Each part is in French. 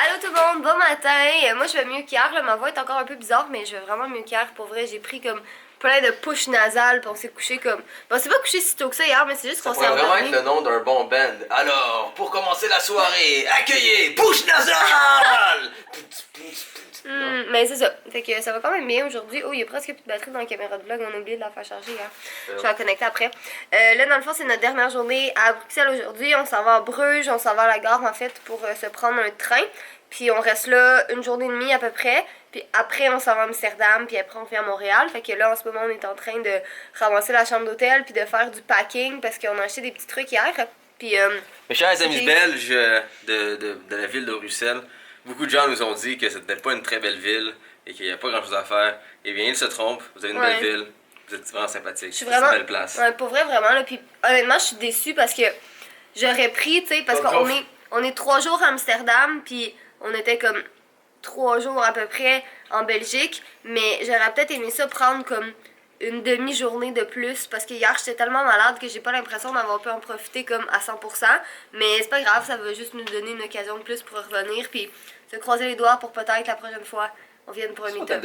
Allô tout le monde, bon matin. Moi je vais mieux qu'hier, ma voix est encore un peu bizarre, mais je vais vraiment mieux qu'hier. Pour vrai, j'ai pris comme plein de push nasales, puis on s'est couché comme... Bon, on s'est pas couché si tôt que ça hier, mais c'est juste qu'on s'est endormi. Ça pourrait vraiment être le nom d'un bon band. Alors, pour commencer la soirée, accueillez Push Nasal! Mais c'est ça, fait que ça va quand même bien aujourd'hui. Oh, il y a presque plus de batterie dans la caméra de vlog, on a oublié de la faire charger hier. Je vais la connecter après. Là, dans le fond, c'est notre dernière journée à Bruxelles aujourd'hui. On s'en va à Bruges, on s'en va à la gare en fait pour se prendre un train. Puis on reste là une journée et demie à peu près. Puis après, on s'en va à Amsterdam, puis après on vient à Montréal. Fait que là, en ce moment, on est en train de ramasser la chambre d'hôtel, puis de faire du packing parce qu'on a acheté des petits trucs hier. Puis, mes chers amis belges de la ville de Bruxelles, beaucoup de gens nous ont dit que ce n'était pas une très belle ville et qu'il n'y a pas grand chose à faire. Eh bien, ils se trompent. Vous avez une belle ville. Vous êtes vraiment sympathique. C'est une belle place. Ouais, pour vrai, vraiment. Là, puis honnêtement, je suis déçue parce que j'aurais pris, tu sais, parce qu'on est 3 jours à Amsterdam, puis on était comme 3 jours à peu près en Belgique. Mais j'aurais peut-être aimé ça prendre comme une demi-journée de plus parce que hier j'étais tellement malade que j'ai pas l'impression d'avoir pu en profiter comme à 100%. Mais c'est pas grave, ça va juste nous donner une occasion de plus pour revenir puis se croiser les doigts pour peut-être la prochaine fois on vienne pour un meet-up.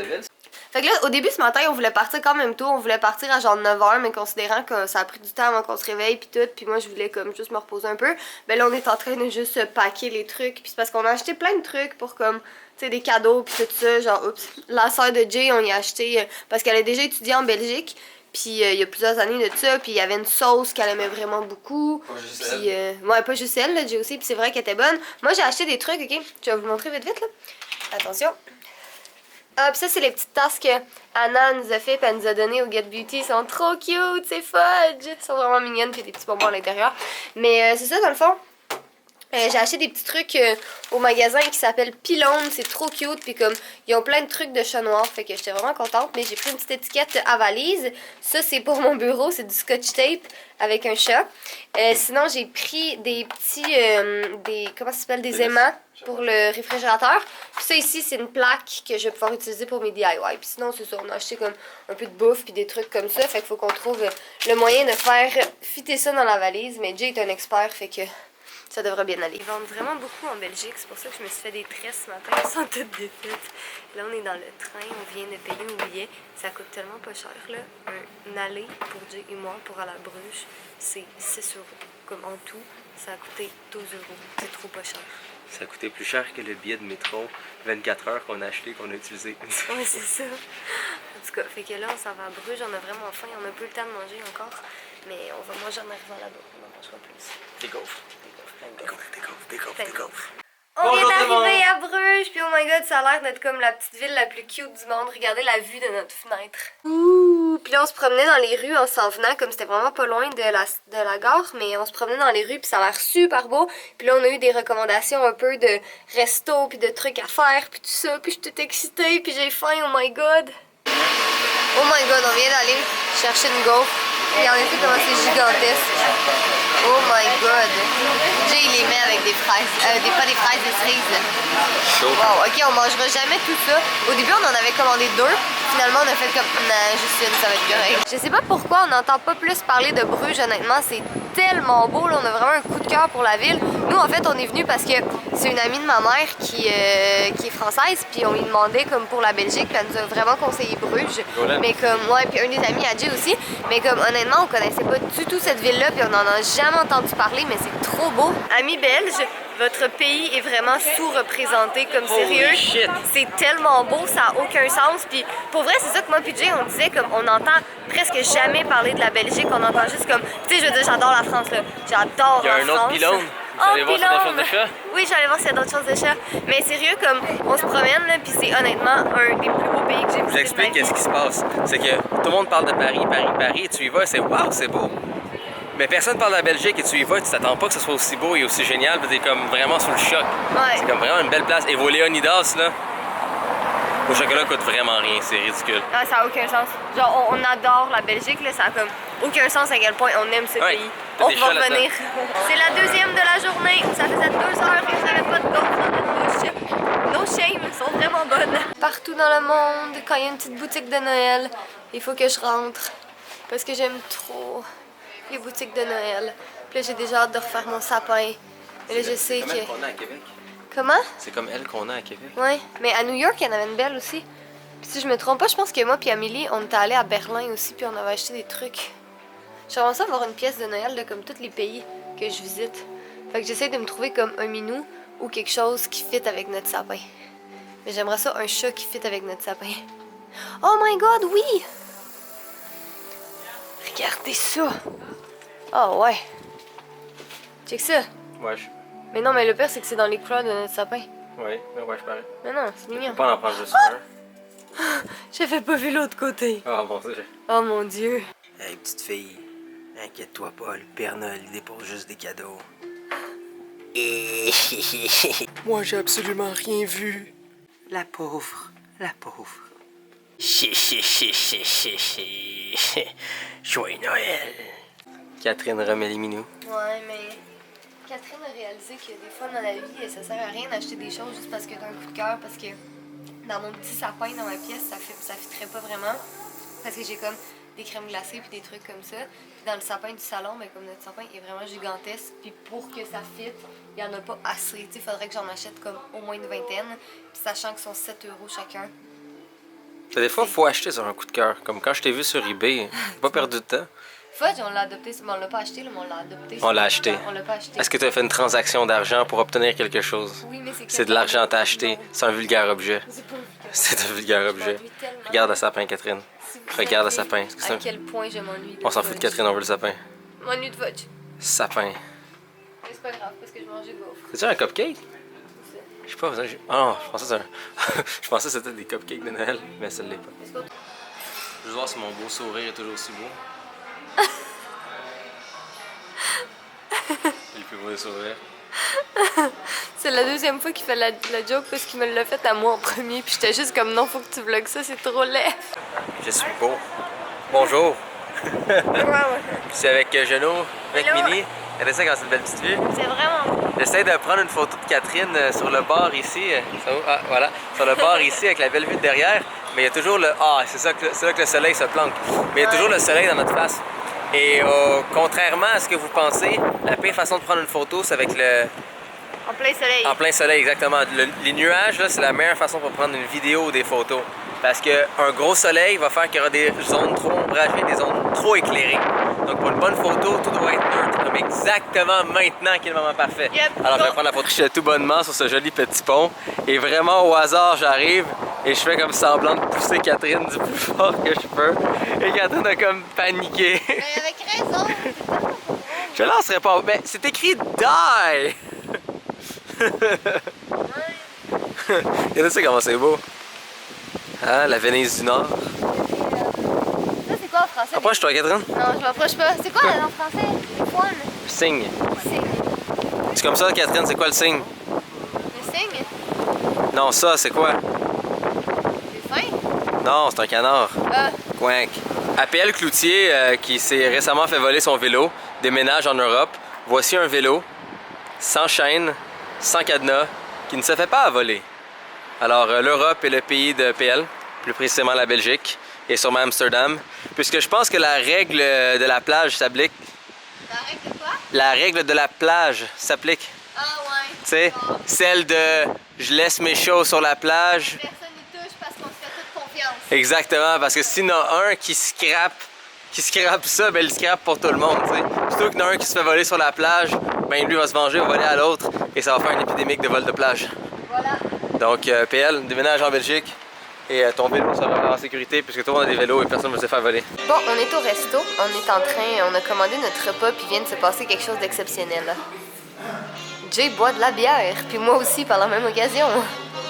Fait que là, au début ce matin, on voulait partir quand même tôt, on voulait partir à genre 9h, mais considérant que ça a pris du temps avant qu'on se réveille puis tout, puis moi je voulais comme juste me reposer un peu, ben là on est en train de juste packer les trucs, puis c'est parce qu'on a acheté plein de trucs pour comme, tu sais, des cadeaux puis tout ça, genre, oups, la sœur de Jay, on y a acheté, parce qu'elle a déjà étudié en Belgique, puis il y a plusieurs années de ça, puis il y avait une sauce qu'elle aimait vraiment beaucoup, puis ouais, pas juste elle, là, Jay aussi, puis c'est vrai qu'elle était bonne. Moi j'ai acheté des trucs, ok, je vais vous montrer vite vite là, attention. Ah, pis ça, c'est les petites tasses que Anna nous a fait, puis elle nous a donné au Get Beauty. Ils sont trop cute, c'est fudge! Ils sont vraiment mignonnes, puis des petits bonbons à l'intérieur. Mais c'est ça, dans le fond. J'ai acheté des petits trucs au magasin qui s'appelle Pylone, c'est trop cute, puis comme ils ont plein de trucs de chat noir, fait que j'étais vraiment contente. Mais j'ai pris une petite étiquette à valise, ça c'est pour mon bureau, c'est du scotch tape avec un chat. Sinon j'ai pris des petits, comment ça s'appelle, des aimants pour le réfrigérateur. Puis ça ici c'est une plaque que je vais pouvoir utiliser pour mes DIY. Puis sinon c'est ça, on a acheté comme un peu de bouffe puis des trucs comme ça, fait qu'il faut qu'on trouve le moyen de faire fitter ça dans la valise. Mais Jay est un expert, fait que ça devrait bien aller. Ils vendent vraiment beaucoup en Belgique, c'est pour ça que je me suis fait des tresses ce matin, elles sont toutes défaites. Là on est dans le train, on vient de payer nos billets, ça coûte tellement pas cher là. Un aller pour Jay et moi pour aller à Bruges, c'est 6 €. Comme en tout, ça a coûté 12 €, c'est trop pas cher. Ça a coûté plus cher que le billet de métro 24 heures qu'on a acheté, qu'on a utilisé. Ouais, c'est ça. En tout cas, fait que là on s'en va à Bruges, on a vraiment faim, on a peu le temps de manger encore, mais on va manger en arrivant là-bas, on en mangera plus. Des gaufres. Des gaufres. On vient d'arriver à Bruges, puis oh my god, ça a l'air d'être comme la petite ville la plus cute du monde. Regardez la vue de notre fenêtre. Ouh! Puis là, on se promenait dans les rues en s'en venant, comme c'était vraiment pas loin de la gare, mais on se promenait dans les rues, puis ça a l'air super beau. Puis là, on a eu des recommandations un peu de resto, puis de trucs à faire, puis tout ça. Puis je suis toute excitée, puis j'ai faim, oh my god. Oh my god, on vient d'aller chercher une gaufre. Regardez comment c'est gigantesque. Oh my god. Jay, il les met avec des fraises. Pas des fraises, des cerises. Wow, ok, on mangera jamais tout ça. Au début, on en avait commandé 2. Finalement, on a fait comme, non, juste une, ça va être correct. Je sais pas pourquoi on n'entend pas plus parler de Bruges, honnêtement. C'est tellement beau, là. On a vraiment un coup de cœur pour la ville. Nous, en fait, on est venu parce que c'est une amie de ma mère qui est française. Puis on lui demandait, comme pour la Belgique, puis elle nous a vraiment conseillé Bruges. Mais comme, ouais, puis un des amis à Jay aussi. Mais comme, honnêtement, on connaissait pas du tout cette ville-là. Puis on en a jamais entendu parler, mais c'est trop beau. Amis belges, votre pays est vraiment sous-représenté, comme sérieux. C'est tellement beau, ça n'a aucun sens. Puis pour vrai, c'est ça que moi puis Jay, on disait, comme on entend presque jamais parler de la Belgique, on entend juste comme, tu sais, je veux dire, j'adore la France, là. J'adore la France. Il y a un autre pylône. Vous allez voir s'il y a d'autres choses de chat? Oui, j'allais voir s'il y a d'autres choses de chat. Mais sérieux, comme on se promène, là, puis c'est honnêtement un des plus beaux pays que j'ai visité. Je vous explique qu'est-ce qui se passe. C'est que tout le monde parle de Paris, et tu y vas, c'est waouh, c'est beau. Mais personne parle de la Belgique et tu y vas, tu t'attends pas que ce soit aussi beau et aussi génial, puis t'es comme vraiment sous le choc. Ouais. C'est comme vraiment une belle place. Et vos Léonidas, là, le chocolat coûte vraiment rien, c'est ridicule. Ah, ça n'a aucun sens. Genre, on adore la Belgique, là, ça a comme aucun sens à quel point on aime ce pays. On va revenir. C'est la deuxième de la journée. Ça faisait 2 heures que j'avais pas de gaufres dans notre bouche. No shame, elles sont vraiment bonnes. Partout dans le monde, quand il y a une petite boutique de Noël, il faut que je rentre. Parce que j'aime trop les boutiques de Noël. Puis là, j'ai déjà hâte de refaire mon sapin. Et là, je sais que... Comment? C'est comme elle qu'on a à Québec. Ouais, mais à New York, il y en avait une belle aussi. Puis si je me trompe pas, je pense que moi puis Amélie, on était allés à Berlin aussi, puis on avait acheté des trucs. J'aimerais ça avoir une pièce de Noël de comme tous les pays que je visite. Fait que j'essaie de me trouver comme un minou ou quelque chose qui fit avec notre sapin. Mais j'aimerais ça un chat qui fit avec notre sapin. Oh my god, oui! Regardez ça! Oh ouais! Check ça! Wesh. Mais non, mais le pire, c'est que c'est dans les couleurs de notre sapin. Ouais, mais wesh, pareil. Mais non, c'est mignon. Je peux pas en prendre juste un. J'avais pas vu l'autre côté. Oh mon dieu. Oh mon dieu. Hey, petite fille, inquiète-toi pas, le Père Noël il dépose juste des cadeaux. Moi, j'ai absolument rien vu. La pauvre, la pauvre. Joyeux Noël. Catherine remet les minous. Ouais, mais Catherine a réalisé que des fois dans la vie, ça sert à rien d'acheter des choses juste parce que t'as un coup de cœur, parce que dans mon petit sapin dans ma pièce, ça fitterait pas vraiment. Parce que j'ai comme des crèmes glacées puis des trucs comme ça. Puis dans le sapin du salon, ben, comme notre sapin est vraiment gigantesque, puis pour que ça fitte, il y en a pas assez. Il faudrait que j'en achète comme au moins une vingtaine, puis sachant qu'ils sont 7 € chacun. Des fois, faut acheter sur un coup de cœur. Comme quand je t'ai vu sur eBay, j'ai pas perdu de temps. Fudge, on l'a adopté, mais on l'a pas acheté, là, mais on l'a adopté. On l'a acheté. On l'a pas acheté. Est-ce que tu as fait une transaction d'argent pour obtenir quelque chose? Oui, mais C'est de l'argent à t'acheter. C'est un vulgaire objet. C'est pas vulgaire. C'est un vulgaire objet. m'ennuie tellement. Regarde le sapin, Catherine. Si vous Regarde le saviez sapin. Est-ce que c'est à un- quel point je m'ennuie. On s'en fout de Catherine, on veut le sapin. Je m'ennuie de Fudge. Sapin. Mais c'est pas grave, parce que je mangeais de gaufres. C'est-tu un cupcake? Je sais pas, oh, je pensais que c'était je pensais que c'était des cupcakes de Noël, mais ça l'est pas. Est-ce que- Je veux voir si mon beau sourire est toujours aussi beau. C'est le plus beau des sourires. C'est la deuxième fois qu'il fait la joke parce qu'il me l'a fait à moi en premier. Puis j'étais juste comme non, faut que tu vlogues ça, c'est trop laid. Je suis beau. Bonjour. C'est avec Geno, avec Hello. Minnie. Regardez ça quand c'est une belle petite vue. C'est vraiment. J'essaie de prendre une photo de Catherine sur le bord ici. Ça va? Ah, voilà. Sur le bord ici avec la belle vue de derrière. Mais il y a toujours le. Ah, c'est là que le soleil se planque. Mais il y a toujours le soleil dans notre face. Et contrairement à ce que vous pensez, la pire façon de prendre une photo, c'est avec le. En plein soleil. En plein soleil, exactement. Les nuages, là, c'est la meilleure façon pour prendre une vidéo ou des photos. Parce qu'un gros soleil va faire qu'il y aura des zones trop ombragées, des zones trop éclairées. Donc pour une bonne photo, tout doit être neutre, comme exactement maintenant qui est le moment parfait. Yep. Alors je vais prendre la photo. Je suis tout bonnement sur ce joli petit pont. Et vraiment au hasard, j'arrive et je fais comme semblant de pousser Catherine du plus fort que je peux. Et Catherine a comme paniqué. Mais avec raison. Je lancerai pas. Mais c'est écrit Die! Regardez ça comment c'est beau. Hein, la Venise du Nord. Ça, c'est quoi en français? Approche-toi, Catherine. Non, je m'approche pas. C'est quoi en français? Les points. Signe. Signe. C'est comme ça, Catherine, c'est quoi le signe? Le signe? Non, ça, c'est quoi? Les fins? Non, c'est un canard. Ah. Quack. APL Cloutier, qui s'est récemment fait voler son vélo, déménage en Europe. Voici un vélo, sans chaîne, sans cadenas, qui ne se fait pas voler. Alors, l'Europe est le pays de PL, plus précisément la Belgique, et sûrement Amsterdam, puisque je pense que la règle de la plage s'applique. La règle de quoi? La règle de la plage s'applique. Ah ouais. Tu sais, celle de je laisse mes choses sur la plage. Personne n'y touche parce qu'on se fait toute confiance. Exactement, parce que s'il y en a un qui scrape ça, ben il scrape pour tout le monde, tu sais. Plutôt qu'il y en a un qui se fait voler sur la plage, ben lui va se venger, va voler à l'autre, et ça va faire une épidémie de vol de plage. Voilà. Donc, PL, déménage en Belgique, et ton vélo sera en sécurité, puisque tout le monde a des vélos et personne ne va se faire voler. Bon, on est au resto, on a commandé notre repas, puis vient de se passer quelque chose d'exceptionnel. Jay boit de la bière, puis moi aussi par la même occasion.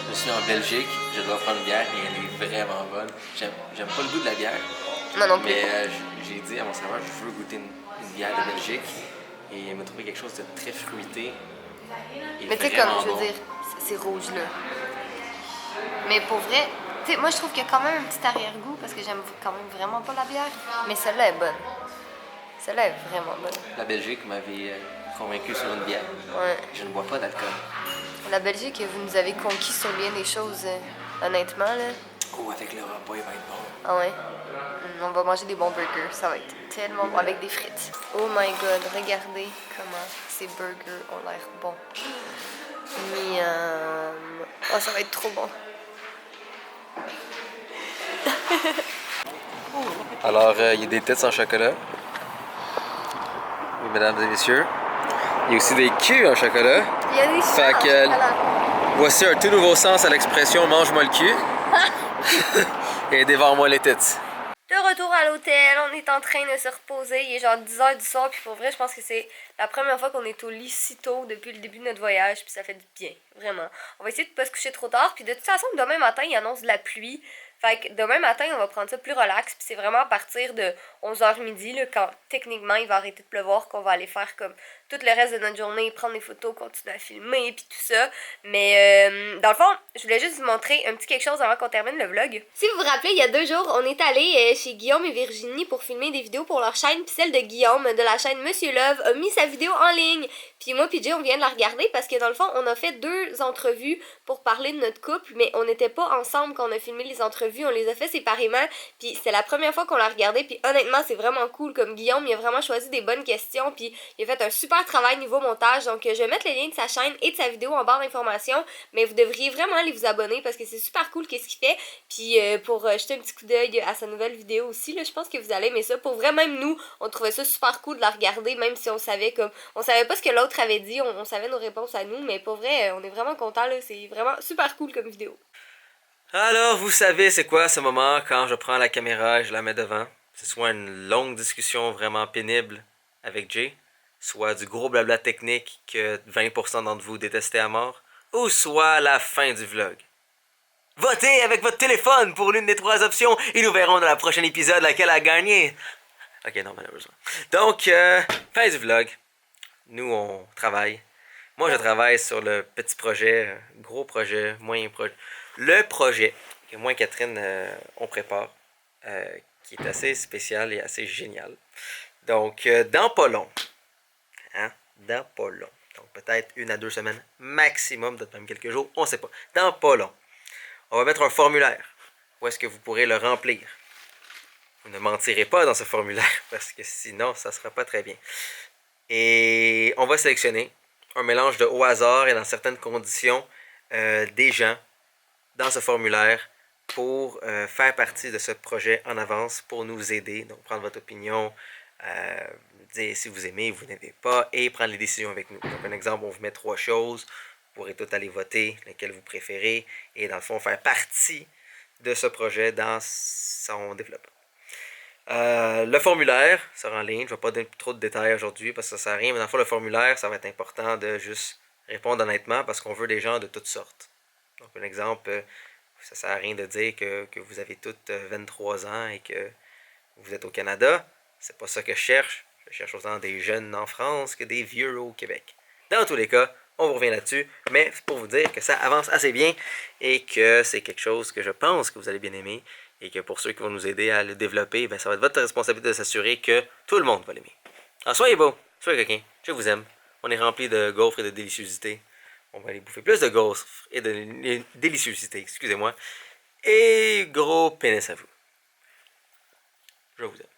Je suis en Belgique, je dois prendre une bière, et elle est vraiment bonne. J'aime pas le goût de la bière, Moi non plus. mais j'ai dit à mon serveur, je veux goûter une bière de Belgique, et il m'a trouvé quelque chose de très fruité. Et Mais tu sais, vraiment comme, je veux bon. dire, c'est rouge là. Mais pour vrai, tu sais, moi je trouve qu'il y a quand même un petit arrière-goût parce que j'aime quand même vraiment pas la bière. Mais celle-là est bonne. Celle-là est vraiment bonne. La Belgique m'avait convaincu sur une bière. Ouais. Je ne bois pas d'alcool. La Belgique, vous nous avez conquis sur bien des choses, honnêtement là. Oh, avec le repas, il va être bon. Ah ouais? On va manger des bons burgers, ça va être tellement bon avec des frites. Oh my god, regardez comment ces burgers ont l'air bons. Miam. Oh, ça va être trop bon. Alors, il y a des têtes en chocolat. Oui, mesdames et messieurs. Il y a aussi des culs en chocolat. Il y a des Fait chocolats. que voici un tout nouveau sens à l'expression mange-moi le cul. Et dévore-moi les têtes. De retour à l'hôtel, on est en train de se reposer. Il est genre 10h du soir, puis pour vrai, je pense que c'est la première fois qu'on est au lit si tôt depuis le début de notre voyage, puis ça fait du bien, vraiment. On va essayer de pas se coucher trop tard, puis de toute façon, demain matin, il annonce de la pluie. Fait que demain matin, on va prendre ça plus relax, puis c'est vraiment à partir de 11h midi, là, quand techniquement il va arrêter de pleuvoir, qu'on va aller faire comme tout le reste de notre journée, prendre des photos, continuer à filmer, puis tout ça. Mais dans le fond, je voulais juste vous montrer un petit quelque chose avant qu'on termine le vlog. Si vous vous rappelez, il y a 2 jours, on est allé chez Guillaume et Virginie pour filmer des vidéos pour leur chaîne, puis celle de Guillaume de la chaîne Monsieur Love a mis sa vidéo en ligne. Puis moi puis Jay, on vient de la regarder parce que dans le fond, on a fait 2 entrevues pour parler de notre couple, mais on n'était pas ensemble quand on a filmé les entrevues, on les a fait séparément, puis c'est la première fois qu'on l'a regardé, puis honnêtement, c'est vraiment cool, comme Guillaume, il a vraiment choisi des bonnes questions, puis il a fait un super travail niveau montage, donc je vais mettre les liens de sa chaîne et de sa vidéo en barre d'informations, mais vous devriez vraiment aller vous abonner parce que c'est super cool qu'est-ce qu'il fait, puis pour jeter un petit coup d'œil à sa nouvelle vidéo aussi, là, je pense que vous allez aimer ça. Pour vrai, même nous, on trouvait ça super cool de la regarder, même si on savait comme, on savait pas ce que l'autre avait dit, on savait nos réponses à nous, mais pour vrai, on est vraiment contents, là, c'est vraiment super cool comme vidéo. Alors, vous savez c'est quoi ce moment quand je prends la caméra et je la mets devant? C'est soit une longue discussion vraiment pénible avec Jay, soit du gros blabla technique que 20% d'entre vous détestez à mort, ou soit la fin du vlog. Votez avec votre téléphone pour l'une des 3 options et nous verrons dans le prochain épisode laquelle a gagné. Ok, non, malheureusement. Donc, fin du vlog. Nous, on travaille. Moi, je travaille sur le petit projet, gros projet, moyen projet. Le projet que moi et Catherine, on prépare, qui est assez spécial et assez génial. Donc, dans pas long, dans pas long, donc peut-être 1 à 2 semaines maximum, peut-être même quelques jours, on ne sait pas. Dans pas long, on va mettre un formulaire où est-ce que vous pourrez le remplir. Vous ne mentirez pas dans ce formulaire parce que sinon, ça ne sera pas très bien. Et on va sélectionner un mélange de au hasard et dans certaines conditions des gens dans ce formulaire pour faire partie de ce projet en avance, pour nous aider, donc prendre votre opinion, dire si vous aimez, vous n'aimez pas, et prendre les décisions avec nous. Donc un exemple, on vous met 3 choses, vous pourrez tous aller voter, lesquelles vous préférez, et dans le fond faire partie de ce projet dans son développement. Le formulaire sera en ligne, je ne vais pas donner trop de détails aujourd'hui parce que ça ne sert à rien, mais dans le fond, le formulaire, ça va être important de juste répondre honnêtement parce qu'on veut des gens de toutes sortes. Donc, un exemple, ça ne sert à rien de dire que vous avez toutes 23 ans et que vous êtes au Canada. C'est pas ça que je cherche. Je cherche autant des jeunes en France que des vieux au Québec. Dans tous les cas, on vous revient là-dessus, mais c'est pour vous dire que ça avance assez bien et que c'est quelque chose que je pense que vous allez bien aimer. Et que pour ceux qui vont nous aider à le développer, ben ça va être votre responsabilité de s'assurer que tout le monde va l'aimer. Alors soyez beaux, soyez coquins, je vous aime. On est rempli de gaufres et de déliciosité. On va aller bouffer plus de gaufres et de déliciosité, excusez-moi. Et gros pénis à vous. Je vous aime.